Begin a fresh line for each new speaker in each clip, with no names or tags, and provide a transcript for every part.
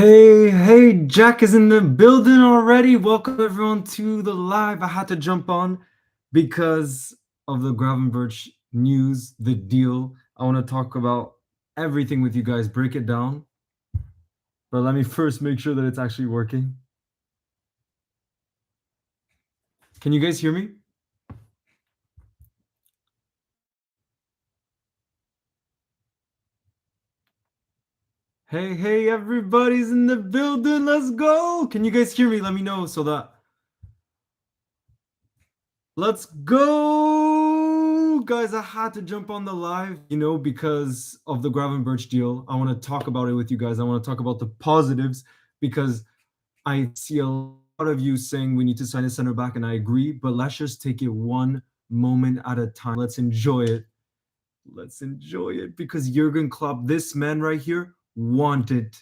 Hey, Jack is in the building already. Welcome everyone to the live. I had to jump on because of the Gravenberch news, the deal. I want to talk about everything with you guys, break it down. But let me first make sure that it's actually working. Can you guys hear me? Hey, everybody's in the building. Let's go. Can you guys hear me? Let me know so that. Let's go, guys. I had to jump on the live, because of the Gravenberch deal. I want to talk about it with you guys. I want to talk about the positives because I see a lot of you saying we need to sign a center back, and I agree, but let's just take it one moment at a time. Let's enjoy it. Let's enjoy it because Jurgen Klopp, this man right here, wanted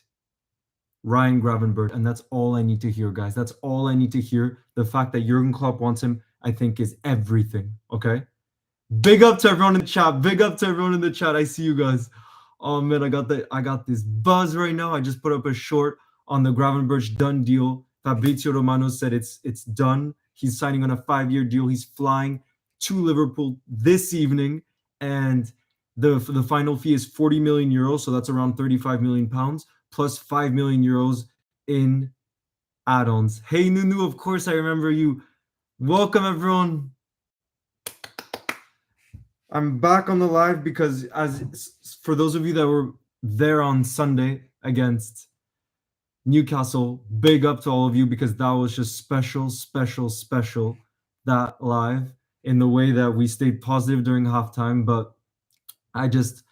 Ryan Gravenberch, and that's all I need to hear, guys. That's all I need to hear. The fact that Jurgen Klopp wants him, I think, is everything. Okay. Big up to everyone in the chat. Big up to everyone in the chat. I see you guys. Oh man, I got this buzz right now. I just put up a short on the Gravenberch done deal. Fabrizio Romano said it's done. He's signing on a 5-year deal. He's flying to Liverpool this evening, and the final fee is 40 million euros. So that's around 35 million pounds plus 5 million euros in add-ons. Hey Nunu, of course I remember you. Welcome everyone. I'm back on the live because, as for those of you that were there on Sunday against Newcastle, big up to all of you because that was just special, that live, in the way that we stayed positive during halftime. But I just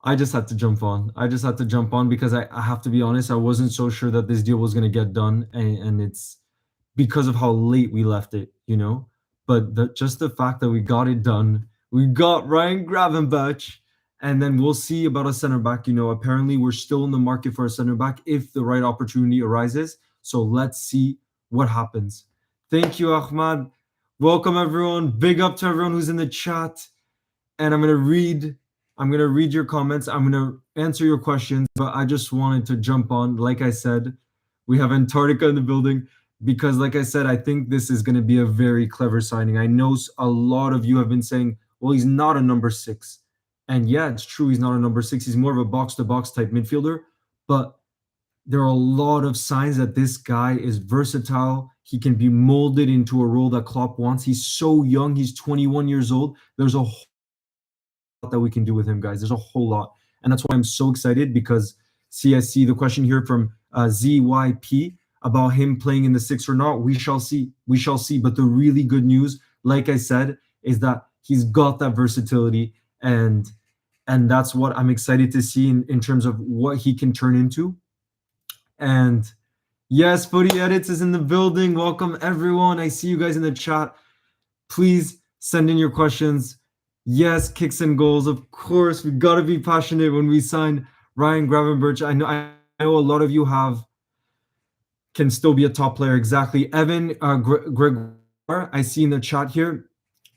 had to jump on. I just had to jump on because I have to be honest, I wasn't so sure that this deal was going to get done, and it's because of how late we left it, But just the fact that we got it done, we got Ryan Gravenberch, and then we'll see about a center back. Apparently we're still in the market for a center back if the right opportunity arises. So let's see what happens. Thank you, Ahmad. Welcome everyone. Big up to everyone who's in the chat. And I'm gonna read your comments. I'm gonna answer your questions, but I just wanted to jump on. Like I said, we have Antarctica in the building because, like I said, I think this is going to be a very clever signing. I know a lot of you have been saying, well, he's not a number 6. And yeah, it's true, he's not a number 6. He's more of a box-to-box type midfielder. But there are a lot of signs that this guy is versatile. He can be molded into a role that Klopp wants. He's so young. He's 21 years old. There's a whole lot that we can do with him, guys. There's a whole lot. And that's why I'm so excited because CSC, the question here from ZYP, about him playing in the 6 or not, we shall see. But the really good news, like I said, is that he's got that versatility, and that's what I'm excited to see in terms of what he can turn into. And yes, Footy Edits is in the building. Welcome everyone. I see you guys in the chat. Please send in your questions. Yes, kicks and goals. Of course, we got to be passionate when we sign Ryan Gravenberch. I know a lot of you can still be a top player. Exactly. Evan Gregor, I see in the chat here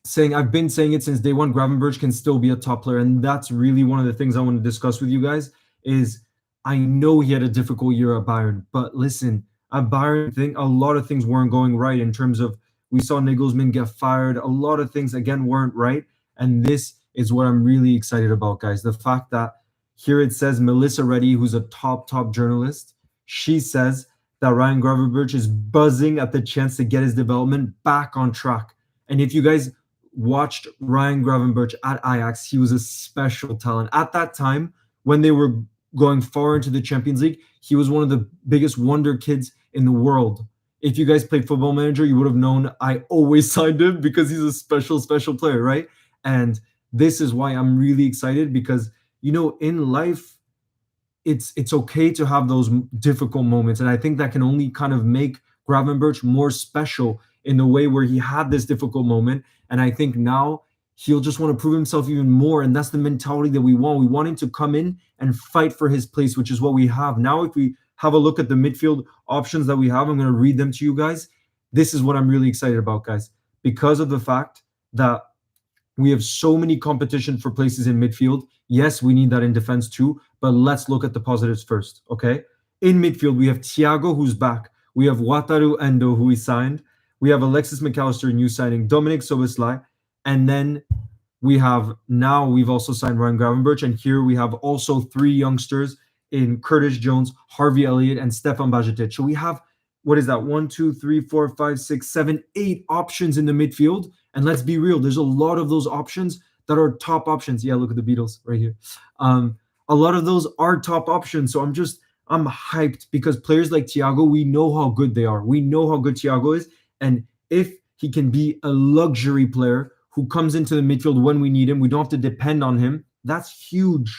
saying, I've been saying it since day one, Gravenberch can still be a top player. And that's really one of the things I want to discuss with you guys is I know he had a difficult year at Bayern, but listen, at Bayern, a lot of things weren't going right in terms of we saw Nagelsmann get fired. A lot of things, again, weren't right. And this is what I'm really excited about, guys. The fact that here it says Melissa Reddy, who's a top journalist, she says that Ryan Gravenberch is buzzing at the chance to get his development back on track. And if you guys watched Ryan Gravenberch at Ajax, he was a special talent. At that time, when they were going far into the Champions League, he was one of the biggest wonder kids in the world. If you guys played Football Manager, you would have known I always signed him because he's a special player, right? And this is why I'm really excited because, in life, it's okay to have those difficult moments. And I think that can only kind of make Gravenberch more special in the way where he had this difficult moment. And I think now he'll just want to prove himself even more. And that's the mentality that we want. We want him to come in and fight for his place, which is what we have. Now, if we have a look at the midfield options that we have, I'm going to read them to you guys. This is what I'm really excited about, guys, because of the fact that we have so many competition for places in midfield. Yes, we need that in defense too, but let's look at the positives first, okay? In midfield, we have Thiago, who's back. We have Wataru Endo, who we signed. We have Alexis McAllister, new signing. Dominic Soboslai. And then we've also signed Ryan Gravenberch. And here we have also 3 youngsters in Curtis Jones, Harvey Elliott, and Stefan Bajcetic. So we have, what is that? 1, 2, 3, 4, 5, 6, 7, 8 options in the midfield. And let's be real, there's a lot of those options that are top options. Yeah, look at the Beatles right here. A lot of those are top options. So I'm hyped because players like Thiago, we know how good they are. We know how good Thiago is. And if he can be a luxury player who comes into the midfield when we need him, we don't have to depend on him. That's huge.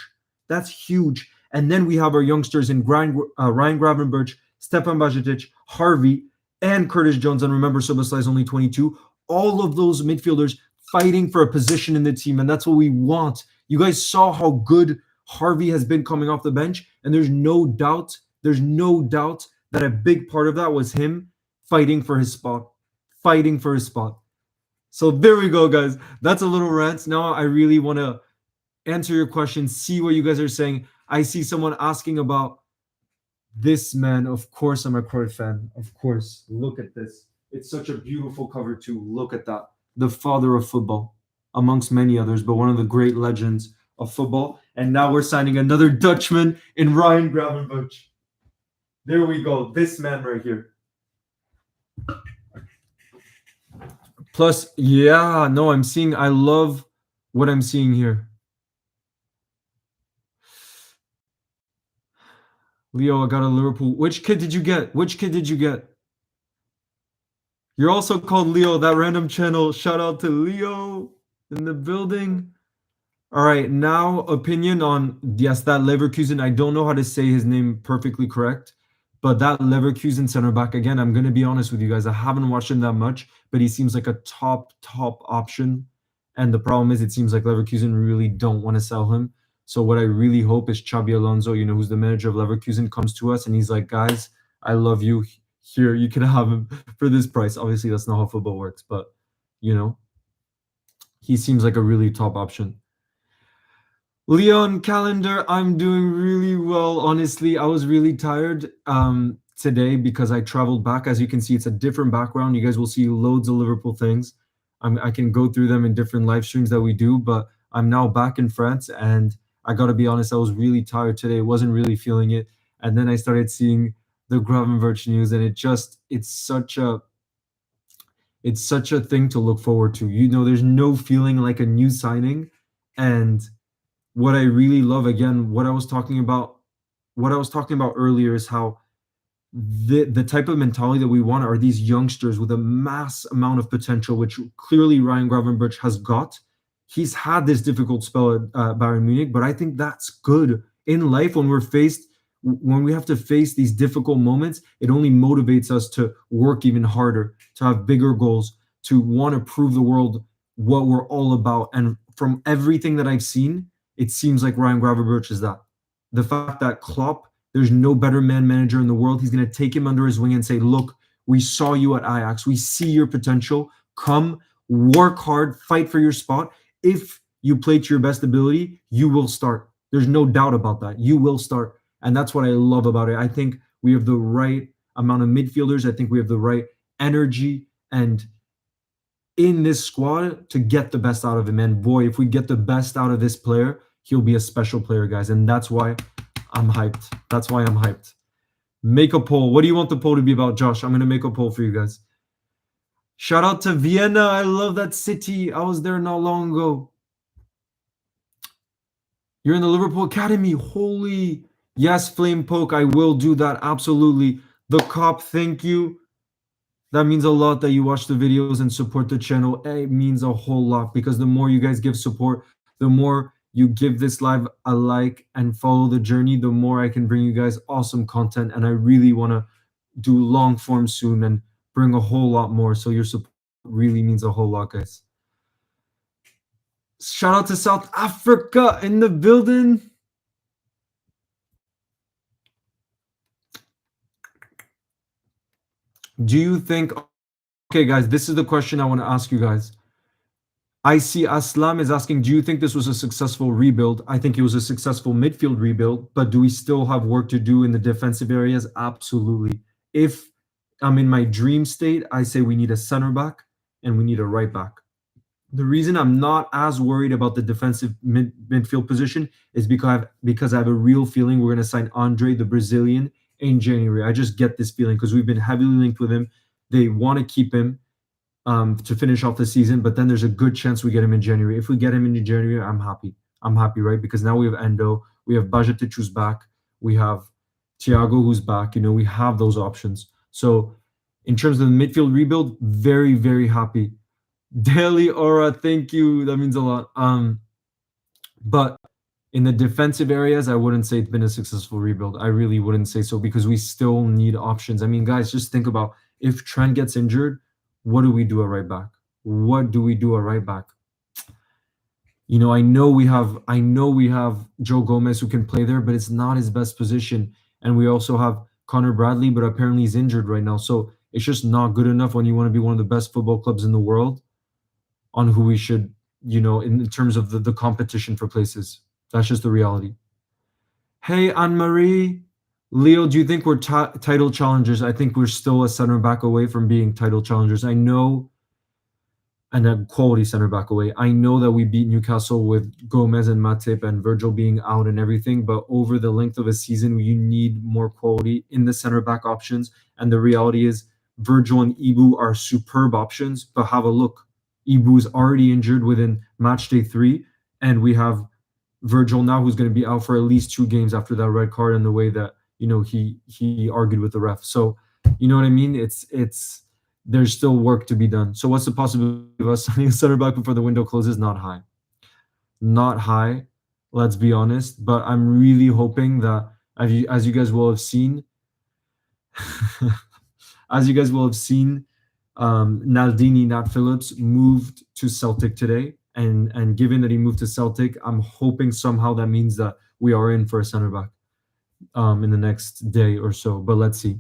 That's huge. And then we have our youngsters in Ryan Gravenberch, Stefan Bajcetic, Harvey, and Curtis Jones. And remember, Soboslai is only 22. All of those midfielders fighting for a position in the team. And that's what we want. You guys saw how good Harvey has been coming off the bench. And there's no doubt that a big part of that was him fighting for his spot. So there we go, guys. That's a little rant. Now I really want to answer your questions, see what you guys are saying. I see someone asking about this man. Of course, I'm a Croyd fan. Of course. Look at this. It's such a beautiful cover, too. Look at that. The father of football, amongst many others, but one of the great legends of football. And now we're signing another Dutchman in Ryan Gravenberch. There we go. This man right here. Plus, yeah, no, I love what I'm seeing here. Leo, I got a Liverpool. Which kid did you get? You're also called Leo, that random channel. Shout out to Leo in the building. All right, now opinion on, yes, that Leverkusen. I don't know how to say his name perfectly correct, but that Leverkusen center back, again, I'm going to be honest with you guys. I haven't watched him that much, but he seems like a top option. And the problem is it seems like Leverkusen really don't want to sell him. So what I really hope is Xabi Alonso, who's the manager of Leverkusen, comes to us and he's like, guys, I love you. Here, you can have him for this price. Obviously, that's not how football works, but, he seems like a really top option. Leon Calendar, I'm doing really well. Honestly, I was really tired today because I traveled back. As you can see, it's a different background. You guys will see loads of Liverpool things. I can go through them in different live streams that we do, but I'm now back in France, and I got to be honest, I was really tired today. Wasn't really feeling it. And then I started seeing the Gravenberch news, and it's such a thing to look forward to. There's no feeling like a new signing. And what I really love, again, what I was talking about earlier, is how the type of mentality that we want are these youngsters with a mass amount of potential, which clearly Ryan Gravenberch has got. He's had this difficult spell at Bayern Munich, but I think that's good in life. When we have to face these difficult moments, it only motivates us to work even harder, to have bigger goals, to want to prove the world what we're all about. And from everything that I've seen, it seems like Ryan Gravenberch is that. The fact that Klopp, there's no better manager in the world. He's going to take him under his wing and say, look, we saw you at Ajax. We see your potential. Come, work hard, fight for your spot. If you play to your best ability, you will start. There's no doubt about that. You will start. And that's what I love about it. I think we have the right amount of midfielders. I think we have the right energy and in this squad to get the best out of him. And boy, if we get the best out of this player, he'll be a special player, guys. And that's why I'm hyped. Make a poll. What do you want the poll to be about, Josh? I'm going to make a poll for you guys. Shout out to Vienna. I love that city. I was there not long ago. You're in the Liverpool Academy. Holy. Yes, Flame Poke. I will do that. Absolutely. The Cop, thank you. That means a lot that you watch the videos and support the channel. It means a whole lot because the more you guys give support, the more you give this live a like and follow the journey, the more I can bring you guys awesome content. And I really want to do long form soon and bring a whole lot more. So your support really means a whole lot, guys. Shout out to South Africa in the building. Do you think... Okay, guys, this is the question I want to ask you guys. I see Aslam is asking, do you think this was a successful rebuild? I think it was a successful midfield rebuild, but do we still have work to do in the defensive areas? Absolutely. If I'm in my dream state, I say we need a center back and we need a right back. The reason I'm not as worried about the defensive midfield position is because I have a real feeling we're going to sign Andre, the Brazilian, in January. I just get this feeling because we've been heavily linked with him. They want to keep him to finish off the season, but then there's a good chance we get him in January. If we get him in January, I'm happy. I'm happy, right? Because now we have Endo, we have Bajatic who's back, we have Thiago who's back. We have those options. So in terms of the midfield rebuild, very, very happy. Daily Aura, thank you. That means a lot. But in the defensive areas, I wouldn't say it's been a successful rebuild. I really wouldn't say so because we still need options. I mean, guys, just think about if Trent gets injured, what do we do at right back? What do we do at right back? I know we have Joe Gomez who can play there, but it's not his best position. And we also have Connor Bradley, but apparently he's injured right now. So it's just not good enough when you want to be one of the best football clubs in the world on who we should, in terms of the competition for places. That's just the reality. Hey, Anne-Marie. Leo, do you think we're title challengers? I think we're still a center back away from being title challengers. I know, and a quality center back away. I know that we beat Newcastle with Gomez and Matip and Virgil being out and everything, but over the length of a season, you need more quality in the center back options. And the reality is, Virgil and Ibu are superb options, but have a look. Ibu is already injured within match day 3, and we have Virgil now who's going to be out for at least 2 games after that red card and the way that he argued with the ref. So you know what I mean? It's there's still work to be done. So what's the possibility of us signing a center back before the window closes? Not high. Not high, let's be honest. But I'm really hoping that as you guys will have seen, Naldini, Nat Phillips, moved to Celtic today. And given that he moved to Celtic, I'm hoping somehow that means that we are in for a center back in the next day or so. But let's see.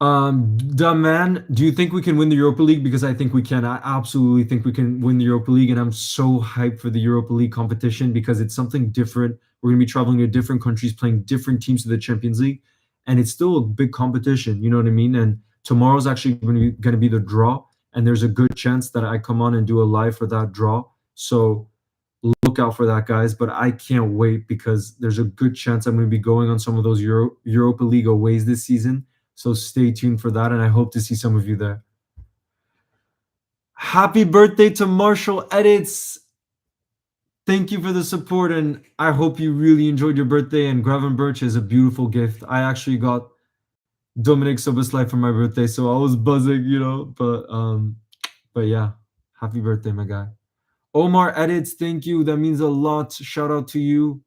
Man, do you think we can win the Europa League? Because I think we can. I absolutely think we can win the Europa League, and I'm so hyped for the Europa League competition because it's something different. We're going to be traveling to different countries, playing different teams to the Champions League, and it's still a big competition. You know what I mean? And tomorrow's actually going to be the draw, and there's a good chance that I come on and do a live for that draw. So look out for that, guys. But I can't wait because there's a good chance I'm going to be going on some of those Europa League aways this season. So stay tuned for that, and I hope to see some of you there. Happy birthday to Marshall Edits. Thank you for the support, and I hope you really enjoyed your birthday. And Gravenberch is a beautiful gift. I actually got Dominic Soboslai for my birthday, so I was buzzing, But yeah, happy birthday, my guy. Omar Edits, thank you. That means a lot. Shout out to you.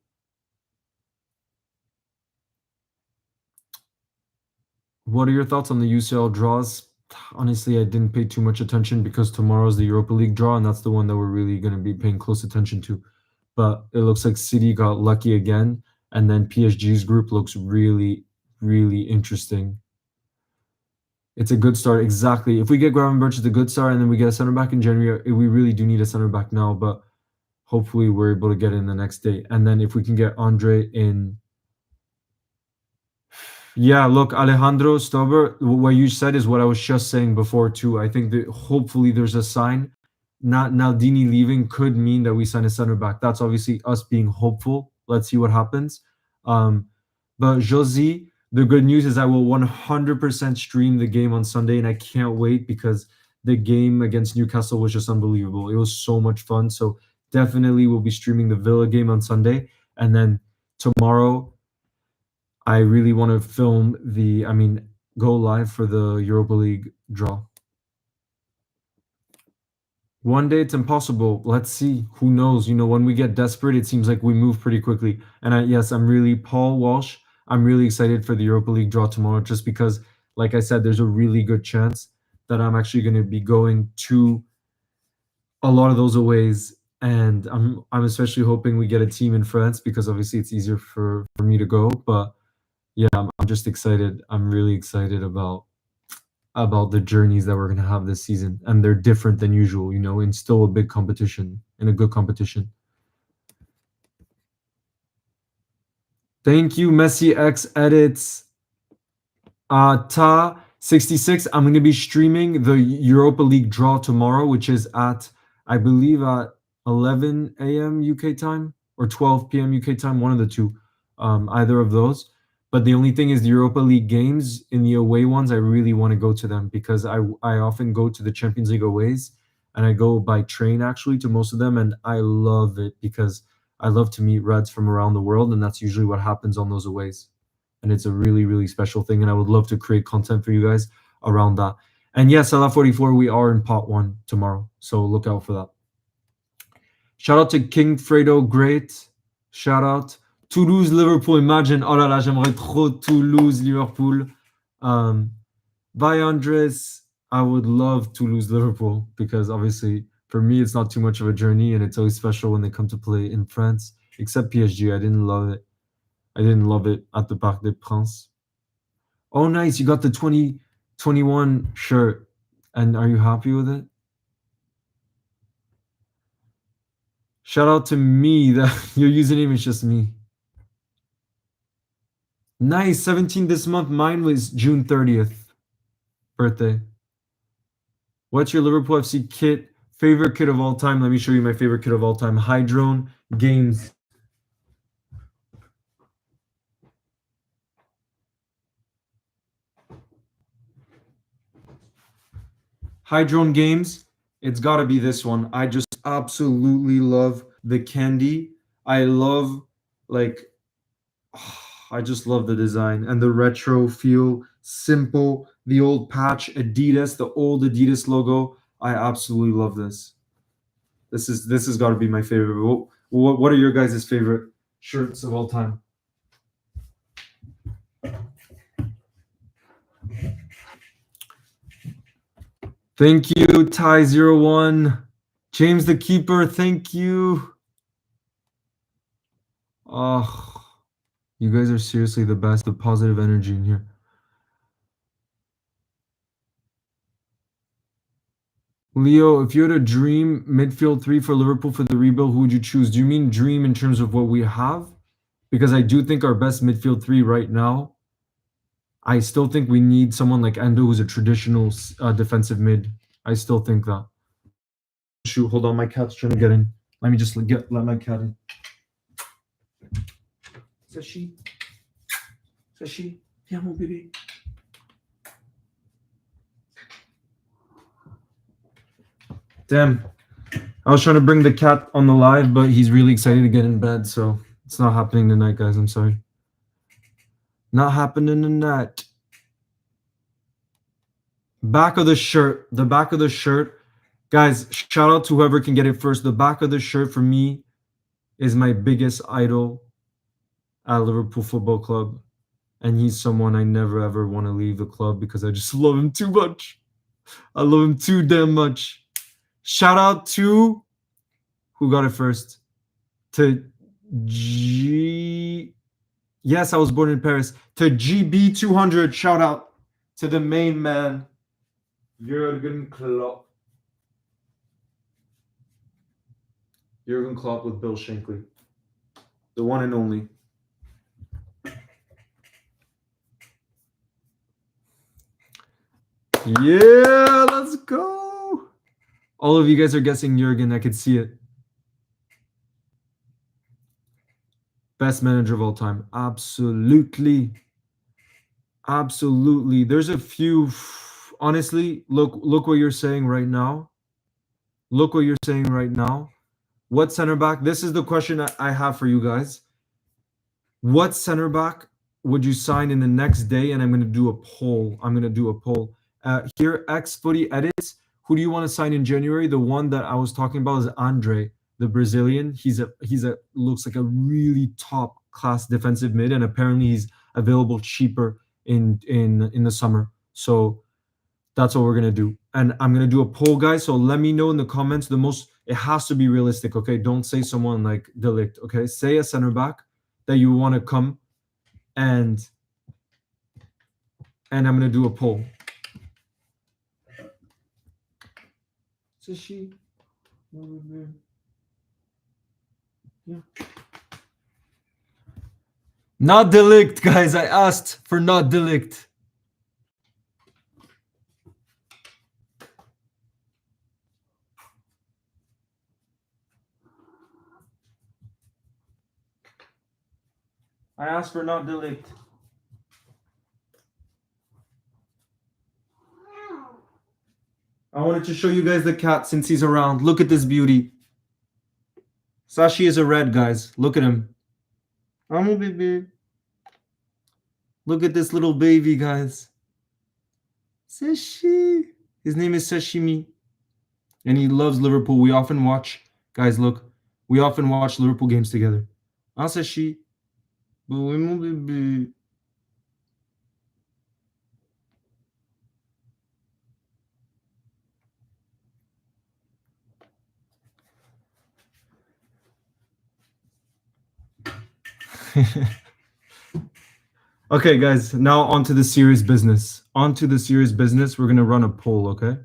What are your thoughts on the UCL draws? Honestly, I didn't pay too much attention because tomorrow's the Europa League draw, and that's the one that we're really going to be paying close attention to. But it looks like City got lucky again, and then PSG's group looks really, really interesting. It's a good start, exactly. If we get Gravenberch, it's a good start, and then we get a center back in January. We really do need a center back now, but hopefully we're able to get in the next day. And then if we can get Andre in. Yeah, look, Alejandro Stober, what you said is what I was just saying before too. I think that hopefully there's a sign. Not Naldini leaving could mean that we sign a center back. That's obviously us being hopeful. Let's see what happens. But Josie, the good news is I will 100% stream the game on Sunday, and I can't wait because the game against Newcastle was just unbelievable. It was so much fun. So definitely we'll be streaming the Villa game on Sunday, and then tomorrow I really want to go live for the Europa League draw. One day it's impossible. Let's see. Who knows? When we get desperate, it seems like we move pretty quickly. And Paul Walsh, I'm really excited for the Europa League draw tomorrow just because, like I said, there's a really good chance that I'm actually going to be going to a lot of those aways. And I'm especially hoping we get a team in France because obviously it's easier for me to go. But yeah, I'm just excited. I'm really excited about about the journeys that we're gonna have this season, and they're different than usual, in still a big competition, in a good competition. Thank you, Messi X Edits. Ta 66. I'm going to be streaming the Europa League draw tomorrow, which is at, I believe, at 11 a.m. UK time or 12 p.m. UK time, one of the two, either of those. But the only thing is the Europa League games in the away ones, I really want to go to them because I often go to the Champions League aways, and I go by train actually to most of them, and I love it because I love to meet Reds from around the world, and that's usually what happens on those aways. And it's a really, really special thing, and I would love to create content for you guys around that. And yes, Salah 44, we are in pot 1 tomorrow, so look out for that. Shout out to King Fredo, great. Shout out. Toulouse, Liverpool, imagine. Oh là là, j'aimerais trop Toulouse, Liverpool. By Andres, I would love Toulouse, Liverpool, because obviously for me, it's not too much of a journey, and it's always special when they come to play in France, except PSG. I didn't love it. I didn't love it at the Parc des Princes. Oh, nice. You got the 2021 shirt. And are you happy with it? Shout out to me. That your username is just me. Nice. 17 this month. Mine was June 30th. Birthday. What's your Liverpool FC kit? Favorite kit of all time? Let me show you my favorite kit of all time. Hydrone Games. Hydrone Games. It's got to be this one. I just absolutely love the candy. I love, like, I just love the design and the retro feel. Simple. The old patch, Adidas, the old Adidas logo. I absolutely love this. This has got to be my favorite. What are your guys' favorite shirts of all time? Thank you, Ty01. James the Keeper, thank you. Oh, you guys are seriously the best. The positive energy in here. Leo, if you had a dream midfield 3 for Liverpool for the rebuild, who would you choose? Do you mean dream in terms of what we have? Because I do think our best midfield 3 right now, I still think we need someone like Endo, who's a traditional defensive mid. I still think that. Shoot, hold on, my cat's trying to get in. Let me just let my cat in. Sashi, Sashi, viens mon bébé. Damn, I was trying to bring the cat on the live, but he's really excited to get in bed, so it's not happening tonight, guys. I'm sorry. Not happening tonight. Back of the shirt. The back of the shirt. Guys, shout out to whoever can get it first. The back of the shirt for me is my biggest idol at Liverpool Football Club. And he's someone I never ever want to leave the club because I just love him too much. I love him too damn much. Shout out to, who got it first? To G. Yes, I was born in Paris. To GB200. Shout out to the main man, Jurgen Klopp. Jurgen Klopp with Bill Shankly. The one and only. Yeah, let's go. All of you guys are guessing Jurgen. I could see it. Best manager of all time. Absolutely. Absolutely. There's a few. Honestly, look what you're saying right now. Look what you're saying right now. What center back? This is the question I have for you guys. What center back would you sign in the next day? And I'm going to do a poll. Here, X Footy Edits. Who do you want to sign in January? The one that I was talking about is Andre, the Brazilian. He's a looks like a really top class defensive mid, and apparently he's available cheaper in the summer. So that's what we're gonna do. And I'm gonna do a poll, guys. So let me know in the comments. It has to be realistic, okay? Don't say someone like De Ligt, okay? Say a center back that you want to come, and I'm gonna do a poll. Sashi. Yeah. Not delict, guys. I asked for not delict. I asked for not delict. I wanted to show you guys the cat since he's around. Look at this beauty. Sashi is a red, guys. Look at him. I'm a baby. Look at this little baby, guys. Sashi. His name is Sashimi. And he loves Liverpool. We often watch, guys, look. We often watch Liverpool games together. Ah, Sashi. Mon bébé. Okay, guys, now on to the serious business. On to the serious business. We're going to run a poll, okay?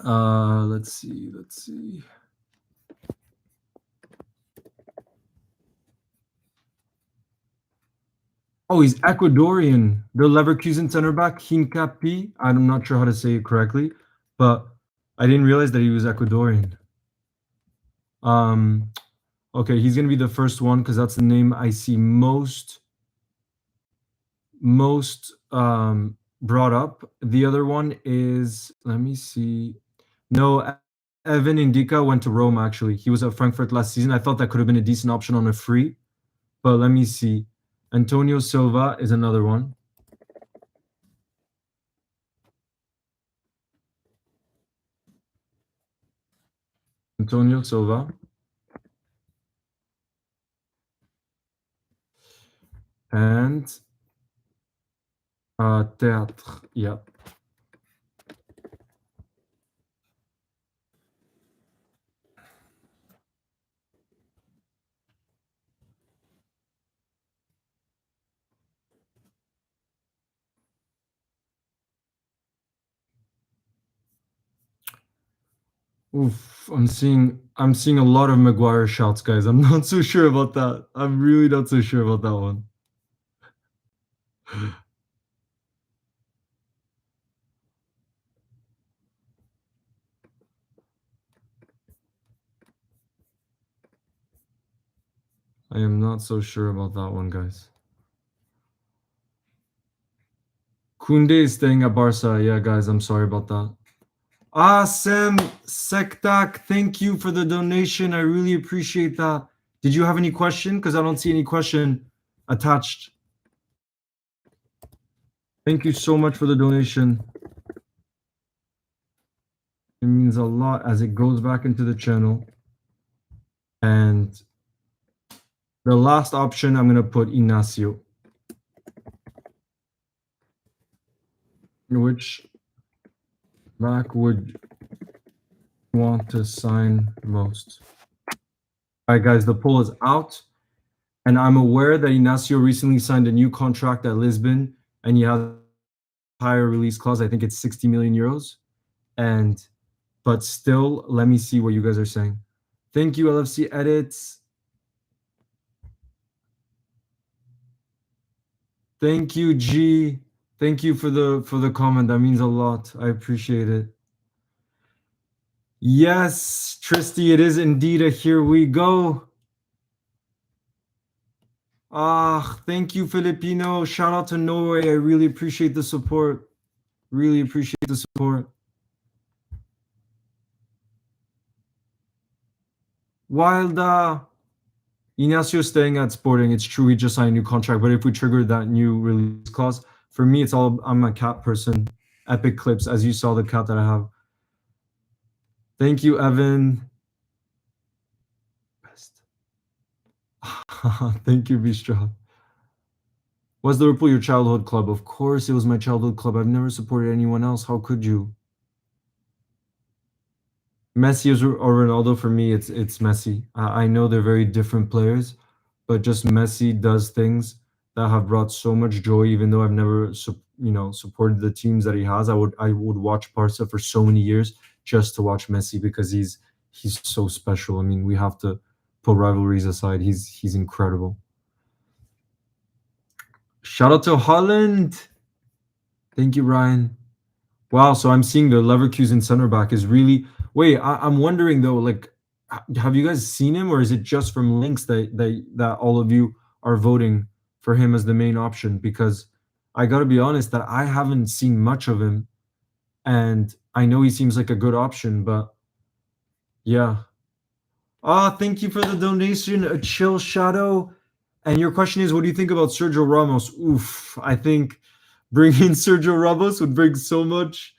Let's see. Oh, he's Ecuadorian. The Leverkusen center back, Hincapi. I'm not sure how to say it correctly, but I didn't realize that he was Ecuadorian. Okay, he's going to be the first one because that's the name I see most brought up. The other one is, let me see. No, Evan Indica went to Rome, actually. He was at Frankfurt last season. I thought that could have been a decent option on a free, but let me see. Antonio Silva is another one. Antonio Silva. And Théâtre, yeah. Oof, I'm seeing a lot of Maguire shots, guys. I'm not so sure about that. I'm really not so sure about that one. I am not so sure about that one, guys. Koundé is staying at Barca. Yeah, guys, I'm sorry about that. Sam Sektak, thank you for the donation. I really appreciate that. Did you have any question? Because I don't see any question attached. Thank you so much for the donation. It means a lot as it goes back into the channel. And the last option, I'm going to put Ignacio. Which back would want to sign most? All right, guys, the poll is out. And I'm aware that Ignacio recently signed a new contract at Lisbon, and he has a higher release clause. I think it's 60 million euros. But still, let me see what you guys are saying. Thank you, LFC Edits. Thank you, G. Thank you for the comment. That means a lot. I appreciate it. Yes, Tristy, it is indeed a here we go. Thank you, Filipino. Shout out to Norway. I really appreciate the support. Really appreciate the support. Wilda. Ignacio staying at Sporting. It's true, he just signed a new contract. But if we trigger that new release clause, for me, it's all, I'm a cat person. Epic clips, as you saw the cat that I have. Thank you, Evan. Best. Thank you, Bistro. Was Liverpool your childhood club? Of course, it was my childhood club. I've never supported anyone else. How could you? Messi or Ronaldo, for me, it's Messi. I know they're very different players, but just Messi does things that have brought so much joy, even though I've never supported the teams that he has. I would watch Barca for so many years just to watch Messi because he's so special. I mean, we have to put rivalries aside. He's incredible. Shout out to Holland. Thank you, Ryan. Wow, so I'm seeing the Leverkusen center back is really. Wait, I'm wondering though, like, have you guys seen him, or is it just from links that all of you are voting for him as the main option? Because I got to be honest that I haven't seen much of him, and I know he seems like a good option, but yeah. Ah, thank you for the donation, a chill shadow. And your question is, what do you think about Sergio Ramos? Oof, I think bringing Sergio Ramos would bring so much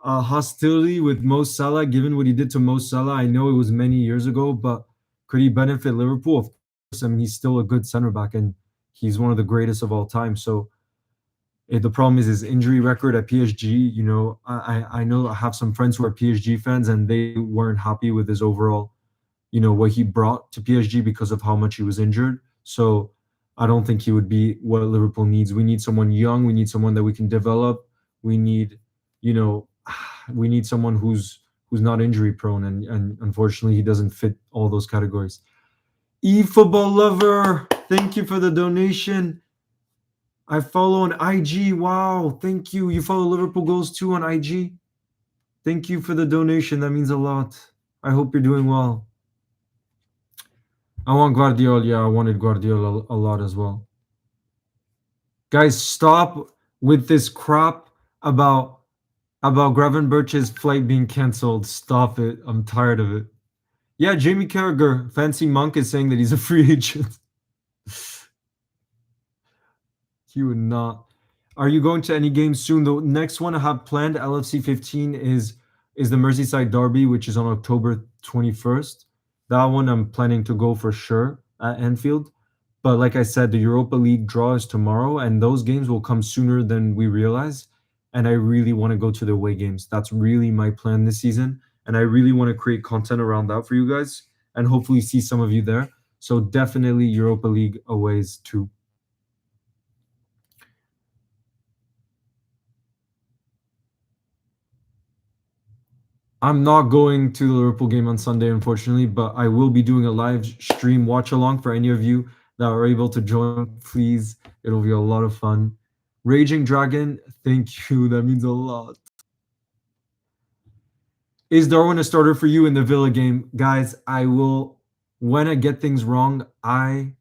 hostility with Mo Salah, given what he did to Mo Salah. I know it was many years ago, but could he benefit Liverpool? Of course. I mean, he's still a good center back, and he's one of the greatest of all time. So the problem is his injury record at PSG. I know I have some friends who are PSG fans, and they weren't happy with his overall, what he brought to PSG because of how much he was injured. So I don't think he would be what Liverpool needs. We need someone young. We need someone that we can develop. We need, you know, we need someone who's not injury prone, and unfortunately he doesn't fit all those categories. Football lover, thank you for the donation. I follow on IG. Wow, thank you. You follow Liverpool Goals too on IG. Thank you for the donation. That means a lot. I hope you're doing well. I want Guardiola. Yeah, I wanted Guardiola a lot as well. Guys, stop with this crap about Gravenberch's flight being canceled. Stop it. I'm tired of it. Yeah, Jamie Carragher, Fancy Monk, is saying that he's a free agent. He would not. Are you going to any games soon? The next one I have planned, LFC 15, is the Merseyside Derby, which is on October 21st. That one I'm planning to go for sure at Anfield. But like I said, the Europa League draw is tomorrow, and those games will come sooner than we realize. And I really want to go to the away games. That's really my plan this season. And I really want to create content around that for you guys and hopefully see some of you there. So definitely Europa League aways too. I'm not going to the Liverpool game on Sunday, unfortunately, but I will be doing a live stream watch along for any of you that are able to join. Please, it'll be a lot of fun. Raging Dragon, thank you. That means a lot. Is Darwin a starter for you in the Villa game? Guys, I will, when I get things wrong, I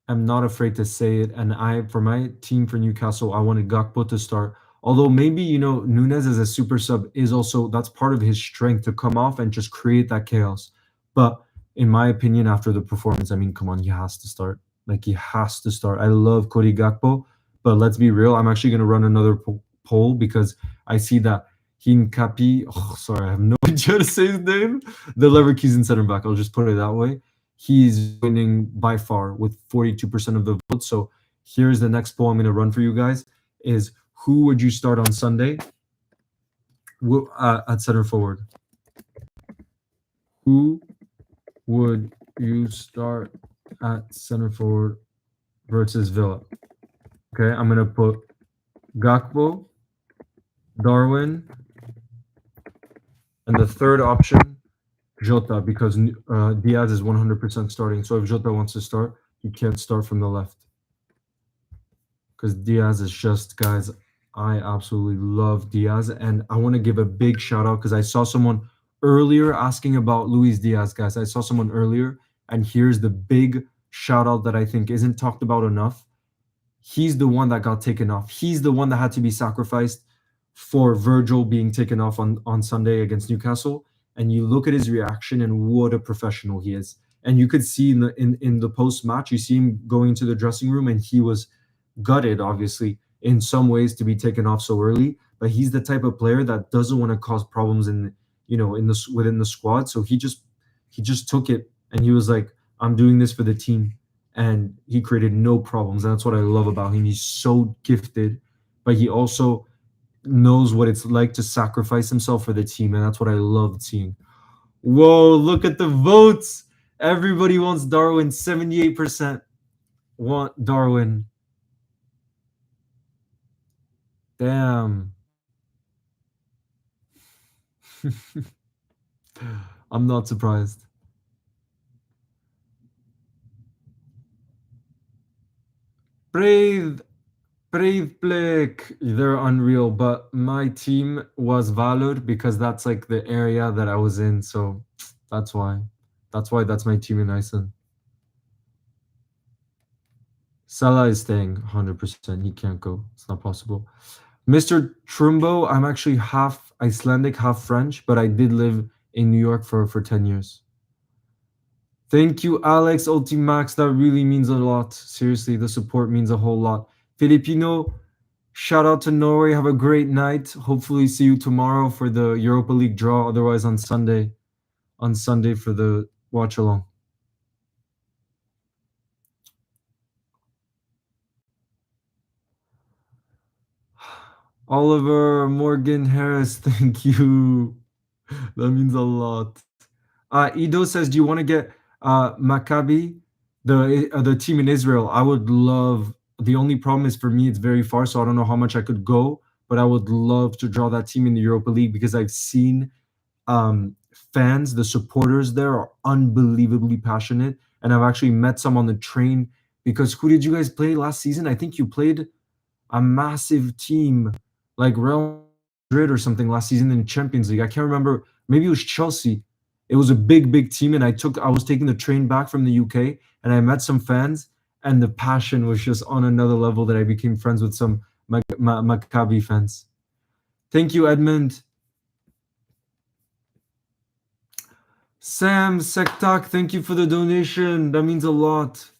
am not afraid to say it. And for my team for Newcastle, I wanted Gakpo to start. Although maybe, Nunes as a super sub is also, that's part of his strength to come off and just create that chaos. But in my opinion, after the performance, I mean, come on, he has to start. Like, he has to start. I love Cody Gakpo, but let's be real. I'm actually going to run another poll because I see that Hincapi, sorry, I have no idea how to say his name. The Leverkusen center back, I'll just put it that way. He's winning by far with 42% of the vote. So here's the next poll I'm going to run for you guys is who would you start on Sunday at center forward? Who would you start at center forward versus Villa? Okay, I'm going to put Gakpo, Darwin, and the third option, Jota, because Diaz is 100% starting. So if Jota wants to start, he can't start from the left. Because Diaz is just, guys, I absolutely love Diaz. And I want to give a big shout out because I saw someone earlier asking about Luis Diaz, guys. I saw someone earlier, and here's the big shout out that I think isn't talked about enough. He's the one that got taken off. He's the one that had to be sacrificed for Virgil being taken off on Sunday against Newcastle. And you look at his reaction and what a professional he is. And you could see in the post-match, you see him going to the dressing room and he was gutted, obviously, in some ways to be taken off so early. But he's the type of player that doesn't want to cause problems within the squad. So he just took it and he was like, I'm doing this for the team. And he created no problems. And that's what I love about him. He's so gifted, but he also knows what it's like to sacrifice himself for the team, and that's what I love seeing. Whoa, look at the votes. Everybody wants Darwin. 78% want Darwin. Damn. I'm not surprised. Brave, brave Blake. They're unreal, but my team was Valor because that's like the area that I was in. So that's why. That's my team in Iceland. Salah is staying 100%. He can't go. It's not possible. Mr. Trumbo, I'm actually half Icelandic, half French, but I did live in New York for 10 years. Thank you, Alex Ultimax. That really means a lot. Seriously, the support means a whole lot. Filipino, shout out to Norway. Have a great night. Hopefully, see you tomorrow for the Europa League draw. Otherwise, on Sunday for the watch along. Oliver Morgan Harris, thank you. That means a lot. Ido says, "Do you want to get Maccabi, the team in Israel?" I would love. The only problem is for me, it's very far, so I don't know how much I could go. But I would love to draw that team in the Europa League because I've seen fans, the supporters there are unbelievably passionate, and I've actually met some on the train. Because who did you guys play last season? I think you played a massive team like Real Madrid or something last season in the Champions League. I can't remember. Maybe it was Chelsea. It was a big, big team, and I was taking the train back from the UK, and I met some fans, and the passion was just on another level that I became friends with some Maccabi fans. Thank you, Edmund. Sam Sektak, thank you for the donation. That means a lot.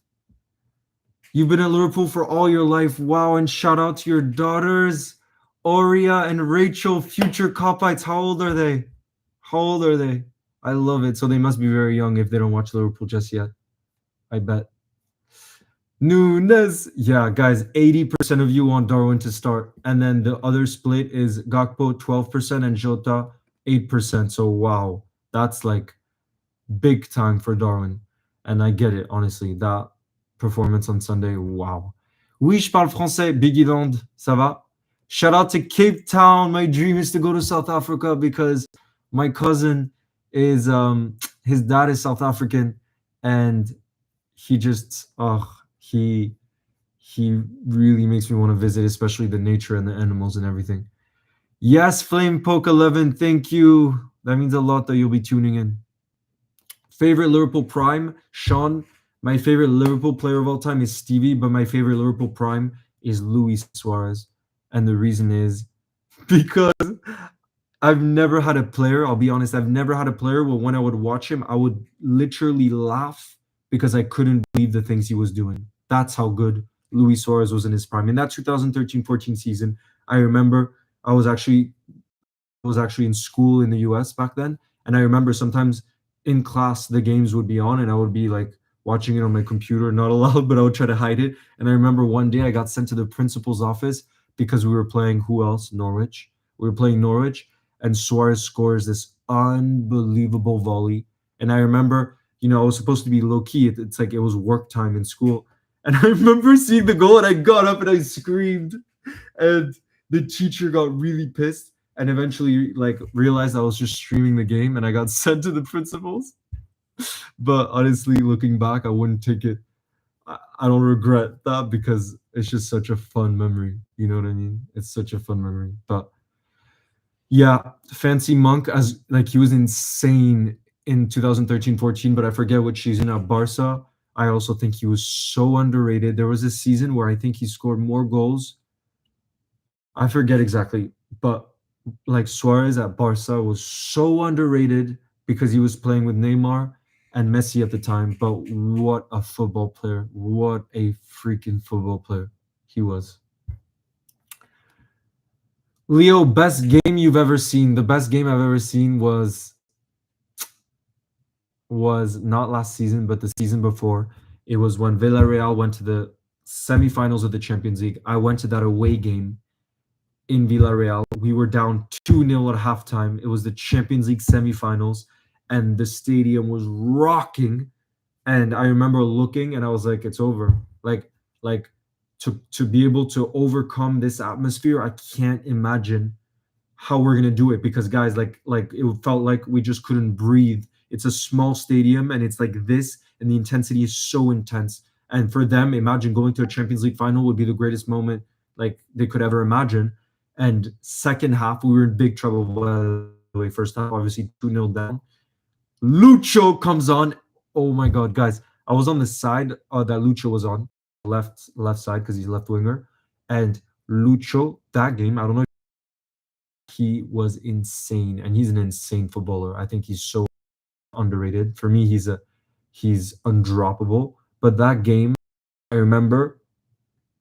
You've been at Liverpool for all your life. Wow. And shout out to your daughters, Aurea and Rachel, future Copites. How old are they? How old are they? I love it. So they must be very young if they don't watch Liverpool just yet. I bet. Nunes. Yeah, guys, 80% of you want Darwin to start. And then the other split is Gakpo 12% and Jota 8%. So wow. That's like big time for Darwin. And I get it, honestly. That performance on Sunday, wow. Oui, je parle français. Biggie Land, ça va? Shout out to Cape Town. My dream is to go to South Africa because my cousin is his dad is South African, and he just he really makes me want to visit, especially the nature and the animals and everything. Yes, Flame Poke 11, thank you. That means a lot that you'll be tuning in. Favorite Liverpool prime, Sean. My favorite Liverpool player of all time is Stevie, but my favorite Liverpool prime is Luis Suarez. And the reason is because I've never had a player, I'll be honest, I've never had a player where when I would watch him, I would literally laugh because I couldn't believe the things he was doing. That's how good Luis Suarez was in his prime. In that 2013-14 season, I remember I was actually in school in the US back then. And I remember sometimes in class the games would be on and I would be like watching it on my computer, not allowed, but I would try to hide it. And I remember one day I got sent to the principal's office because we were playing who else? Norwich. We were playing Norwich and Suarez scores this unbelievable volley. And I remember, I was supposed to be low key. It's like it was work time in school. And I remember seeing the goal and I got up and I screamed. And the teacher got really pissed and eventually like realized I was just streaming the game and I got sent to the principals. But honestly, looking back, I wouldn't take it. I don't regret that because it's just such a fun memory. You know what I mean? It's such a fun memory. But yeah, Fancy Monk as like he was insane in 2013-14, but I forget which season at Barca. I also think he was so underrated. There was a season where I think he scored more goals. I forget exactly, but like Suarez at Barca was so underrated because he was playing with Neymar and Messi at the time. But what a football player. What a freaking football player he was. Leo, best game you've ever seen. The best game I've ever seen was not last season, but the season before. It was when Villarreal went to the semifinals of the Champions League. I went to that away game in Villarreal. We were down 2-0 at halftime. It was the Champions League semifinals, and the stadium was rocking. And I remember looking, and I was like, "It's over." Like to be able to overcome this atmosphere. I can't imagine how we're gonna do it because guys, like it felt like we just couldn't breathe. It's a small stadium and it's like this, and the intensity is so intense. And for them, imagine going to a Champions League final would be the greatest moment like they could ever imagine. And second half, we were in big trouble. By the way, first half, obviously 2-0 down. Lucho comes on. Oh my god, guys! I was on the side that Lucho was on, left side because he's left winger, and Lucho that game. I don't know. He was insane, and he's an insane footballer. I think he's so underrated. For me, he's undroppable. But that game, I remember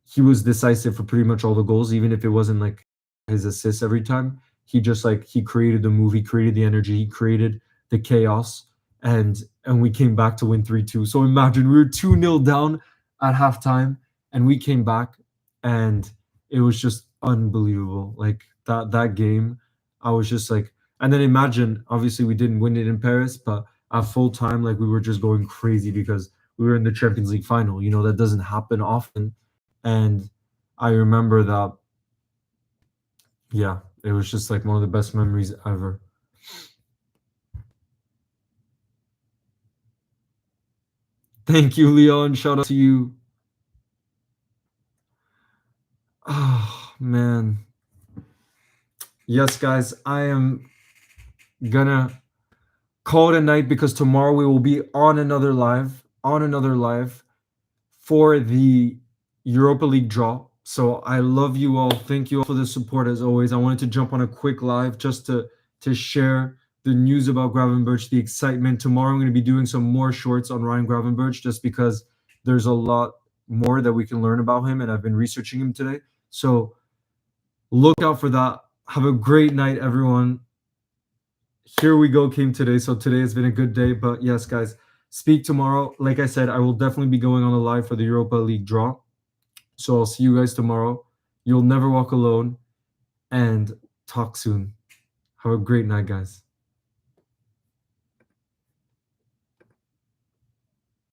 he was decisive for pretty much all the goals, even if it wasn't like his assists every time. He just like he created the move, he created the energy, he created the chaos, and we came back to win 3-2. So imagine we were 2-0 down at halftime, and we came back, and it was just unbelievable. Like that game, I was just like, and then imagine, obviously we didn't win it in Paris, but at full time, like we were just going crazy because we were in the Champions League final. You know, that doesn't happen often. And I remember that, yeah, it was just like one of the best memories ever. Thank you, Leon. Shout out to you. Oh, man. Yes, guys, I am gonna call it a night because tomorrow we will be on another live for the Europa League draw. So I love you all. Thank you all for the support as always. I wanted to jump on a quick live just to share the news about Gravenberch, the excitement. Tomorrow I'm going to be doing some more shorts on Ryan Gravenberch just because there's a lot more that we can learn about him, and I've been researching him today. So look out for that. Have a great night, everyone. Here we go came today. So today has been a good day. But yes, guys, speak tomorrow. Like I said, I will definitely be going on the live for the Europa League draw. So I'll see you guys tomorrow. You'll never walk alone, and talk soon. Have a great night, guys.